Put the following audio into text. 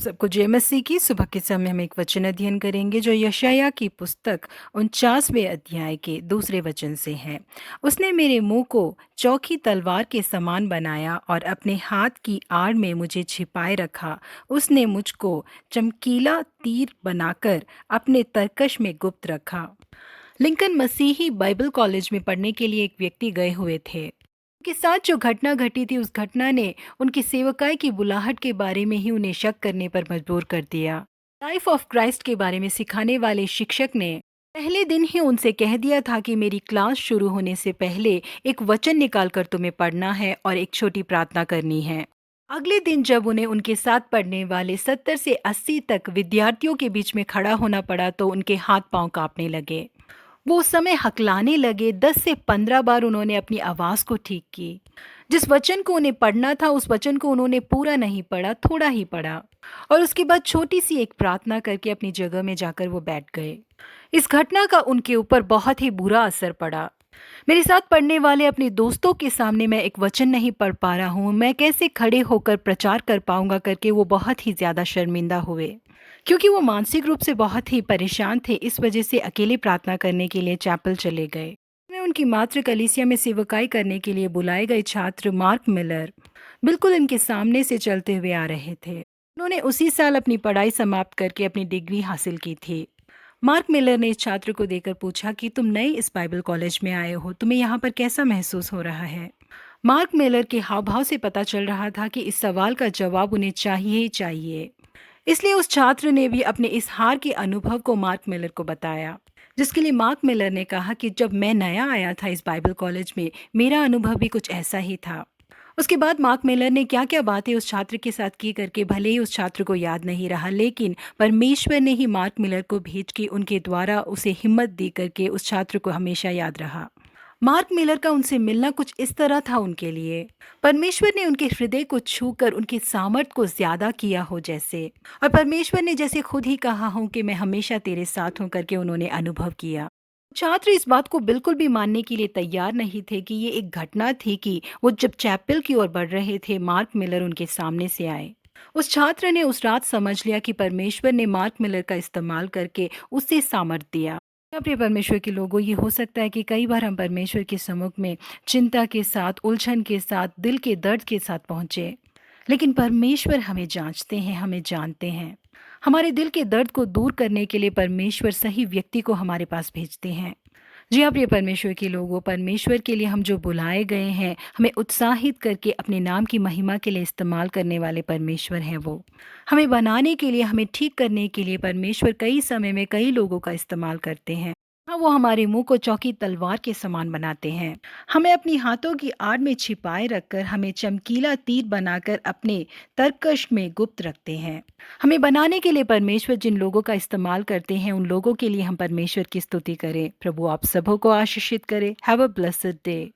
सबको जय मसीह की। सुबह के समय हम एक वचन अध्ययन करेंगे जो यशायाह की पुस्तक 49वें अध्याय के दूसरे वचन से है। उसने मेरे मुंह को चौखी तलवार के समान बनाया और अपने हाथ की आड़ में मुझे छिपाए रखा। उसने मुझको चमकीला तीर बनाकर अपने तरकश में गुप्त रखा। लिंकन मसीही बाइबल कॉलेज में पढ़ने के लिए एक व्यक्ति गए हुए थे। उनके साथ जो घटना घटी थी, उस घटना ने उनकी सेवकाई की बुलाहट के बारे में ही उन्हें शक करने पर मजबूर कर दिया। लाइफ ऑफ क्राइस्ट के बारे में सिखाने वाले शिक्षक ने पहले दिन ही उनसे कह दिया था कि मेरी क्लास शुरू होने से पहले एक वचन निकालकर तुम्हें पढ़ना है और एक छोटी प्रार्थना करनी है। अगले दिन जब उन्हें उनके साथ पढ़ने वाले 70 से 80 तक विद्यार्थियों के बीच में खड़ा होना पड़ा तो उनके हाथ पांव कांपने लगे। वो उस समय हकलाने लगे। 10 से 15 बार उन्होंने अपनी आवाज़ को ठीक की। जिस वचन को उन्हें पढ़ना था, उस वचन को उन्होंने पूरा नहीं पढ़ा, थोड़ा ही पढ़ा और उसके बाद छोटी-सी एक प्रार्थना करके अपनी जगह में जाकर वो बैठ गए। इस घटना का उनके ऊपर बहुत ही बुरा असर पड़ा। मेरे साथ पढ़ने वाले अपने दोस्तों के सामने मैं एक वचन नहीं पढ़ पा रहा हूँ, मैं कैसे खड़े होकर प्रचार कर पाऊँगा करके वो बहुत ही ज़्यादा शर्मिंदा हुए। क्योंकि वो मानसिक रूप से बहुत ही परेशान थे, इस वजह से अकेले प्रार्थना करने के लिए चैपल चले गए। में उनकी मातृ कलीसिया में सेवकाई करने के लिए बुलाए गए छात्र मार्क मिलर बिल्कुल इनके सामने से चलते हुए आ रहे थे। उन्होंने उसी साल अपनी पढ़ाई समाप्त करके अपनी डिग्री हासिल की थी। मार्क मिलर ने इस छात्र को देखकर पूछा कि तुम नए इस बाइबल कॉलेज में आए हो, तुम्हें यहाँ पर कैसा महसूस हो रहा है? मार्क मिलर के हाव भाव से पता चल रहा था कि इस सवाल का जवाब उन्हें चाहिए ही चाहिए। इसलिए उस छात्र ने भी अपने इस हार के अनुभव को मार्क मिलर को बताया, जिसके लिए मार्क मिलर ने कहा कि जब मैं नया आया था इस बाइबल कॉलेज में, मेरा अनुभव भी कुछ ऐसा ही था। उसके बाद मार्क मिलर ने क्या क्या बातें उस छात्र के साथ की करके भले ही उस छात्र को याद नहीं रहा, लेकिन परमेश्वर ने ही मार्क मिलर को भेज के उनके द्वारा उसे हिम्मत दी करके उस छात्र को हमेशा याद रहा। मार्क मिलर का उनसे मिलना कुछ इस तरह था उनके लिए, परमेश्वर ने उनके हृदय को छूकर उनके सामर्थ को ज्यादा किया हो जैसे, और परमेश्वर ने जैसे खुद ही कहा हो कि मैं हमेशा तेरे साथ हूं करके उन्होंने अनुभव किया। छात्र इस बात को बिल्कुल भी मानने के लिए तैयार नहीं थे कि ये एक घटना थी कि वो जब चैपल की ओर बढ़ रहे थे, मार्क मिलर उनके सामने से आए। उस छात्र ने उस रात समझ लिया कि परमेश्वर ने मार्क मिलर का इस्तेमाल करके उसे सामर्थ दिया। प्रिय परमेश्वर के लोगों, ये हो सकता है कि कई बार हम परमेश्वर के सम्मुख में चिंता के साथ, उलझन के साथ, दिल के दर्द के साथ पहुंचे, लेकिन परमेश्वर हमें जांचते हैं, हमें जानते हैं। हमारे दिल के दर्द को दूर करने के लिए परमेश्वर सही व्यक्ति को हमारे पास भेजते हैं। जी हाँ प्रिय परमेश्वर के लोगों, परमेश्वर के लिए हम जो बुलाए गए हैं, हमें उत्साहित करके अपने नाम की महिमा के लिए इस्तेमाल करने वाले परमेश्वर हैं वो। हमें बनाने के लिए, हमें ठीक करने के लिए परमेश्वर कई समय में कई लोगों का इस्तेमाल करते हैं। हाँ, वो हमारे मुंह को चौकी तलवार के समान बनाते हैं। हमें अपनी हाथों की आड़ में छिपाए रखकर, हमें चमकीला तीर बनाकर अपने तरकश में गुप्त रखते हैं। हमें बनाने के लिए परमेश्वर जिन लोगों का इस्तेमाल करते हैं, उन लोगों के लिए हम परमेश्वर की स्तुति करें। प्रभु आप सबों को आशीषित करे। Have a blessed day.